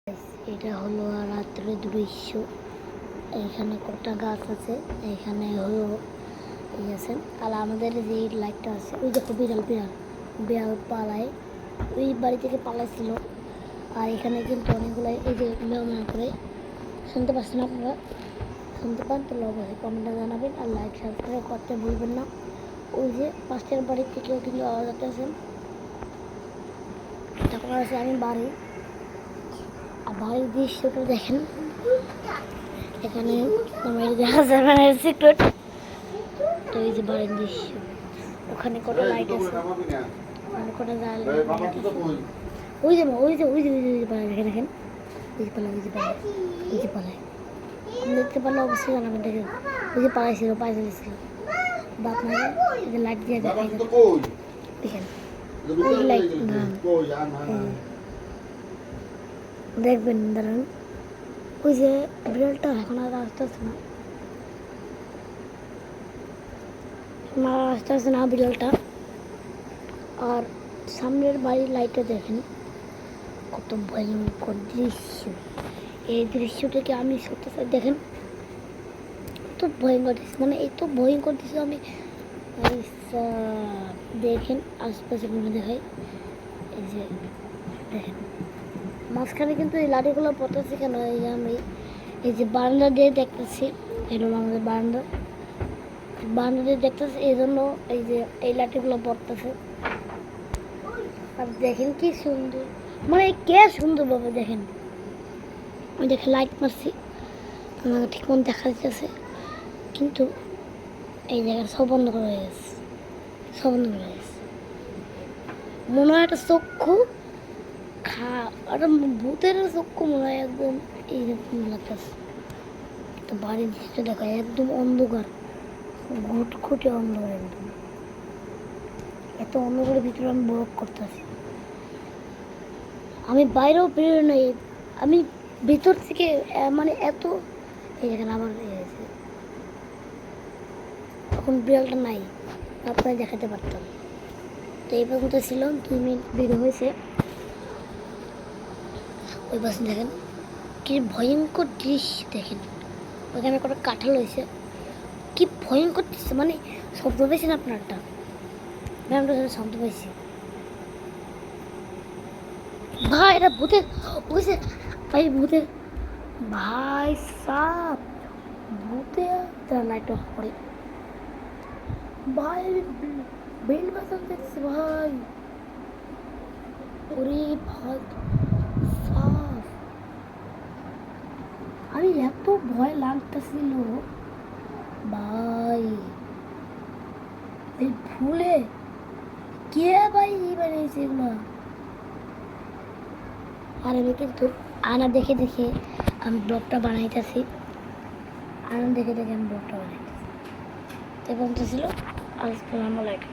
এটা হলো রাত্রের দৃশ্য। এখানে কটা গাছ আছে, এখানে হলো আছে। আর আমাদের যে লাইটটা আছে, ওই দেখো বিড়াল বিড়াল বিড়াল পালায়, ওই বাড়ি থেকে পালাইছিল। আর এখানে কিন্তু অনেকগুলো এই যে মেয়ে করে শুনতে পাচ্ছেন আপনারা, শুনতে পান তো অবশ্যই কমেন্টে জানাবেন আর লাইক সাবস্ক্রাইব করতে ভুলবেন না। ওই যে পাশের বাড়ির থেকেও কিন্তু আওয়াজ আসতেছে। তখন আছে আমি বাড়ি, আর বাড়ির দৃশ্যটা দেখেন। এখানে সিক্রেট তো এই যে বাড়ির দৃশ্য, ওখানে কটা লাইট আছে, ওখানে কটা ওই যে ওই যে ওই যে ওই যে পালায় দেখেন দেখেন, ওই যে পালায় ওই যে পালায় ওই যে পালায়। আপনি দেখতে পারলে অবশ্যই জানাবেন। দেখেন ওই যে পালাইছিল পায়ে চলেছিল বা আপনারা এই যে লাইট দিয়ে দেখাই দেখেন ওই লাইট দেখবেন। দাঁড়ান, ওই যে বিড়ালটা এখন আর আসতেছে না, আসতেছে না বিড়ালটা। আর সামনের বাড়ির লাইটটা দেখেন, কত ভয়ঙ্কর দৃশ্য। এই দৃশ্যটাকে আমি সত্যি দেখেন, এত ভয়ঙ্কর দৃশ্য, মানে এত ভয়ঙ্কর দৃশ্য আমি দেখেন আশপাশে মনে দেখাই। এই যে দেখেন মাঝখানে কিন্তু এই লাঠিগুলো পড়তেছে কেন, এই যে আমি এই যে বারান্দা দিয়ে দেখতেছি, এটা হলো আমাদের বারান্দা, বারান্দা দিয়ে দেখতেছি, এই জন্য এই যে এই লাঠিগুলো পড়তেছে। আর দেখেন কি সুন্দর, মানে কে সুন্দর ভাবে দেখেন। আমি দেখে লাইট মারছি, আমাকে ঠিক মতো দেখা যাচ্ছে, কিন্তু এই জায়গাটা সব বন্ধ করা হয়ে গেছে, সব বন্ধ করা হয়ে গেছে। মনে হয় একটা চক্ষু একটা ভূতের চক্ষু মনে হয়, একদম এইরকম লাগতেছে। তো বাড়ির দৃশ্য দেখা একদম অন্ধকার, ঘুটঘুটে অন্ধকার, একদম এত অন্ধকারের ভিতরে আমি বরফ করতেছি। আমি বাইরেও বেরো নাই, আমি ভিতর থেকে মানে এত এই দেখেন আমার হয়েছে। তখন বিড়ালটা নাই, আপনারা দেখাতে পারতাম। তো এই পর্যন্ত ছিল, 2 মিনিট ভিডিও হয়েছে। ওই পাশে দেখেন কি ভয়ঙ্কর দৃশ্য দেখেন, ওইখানে কটা কাঁঠাল হয়েছে, কি ভয়ঙ্কর দৃশ্য। মানে শব্দ পেয়েছেন আপনারটা, ম্যামটা শব্দ পেয়েছি। ভাই এটা ভূতের বুঝছে, ভাই ভূতের, ভাই সাপ ভূতে তারা লাইট অফ করে। ভাই বেল বাজার দেখছে ভাই, ওরে ভাই সাপ। আমি এত ভয় লাগতেছিল ভাই, এই ভুলে কে ভাই বানিয়েছে এগুলো। আর আমি কিন্তু আয়না দেখে দেখে আমি ব্লগটা বানাইতেছি, আয়না দেখে দেখে আমি ব্লগটা বানাইতেছি। তো পর্যন্ত ছিল। আসসালামু আলাইকুম।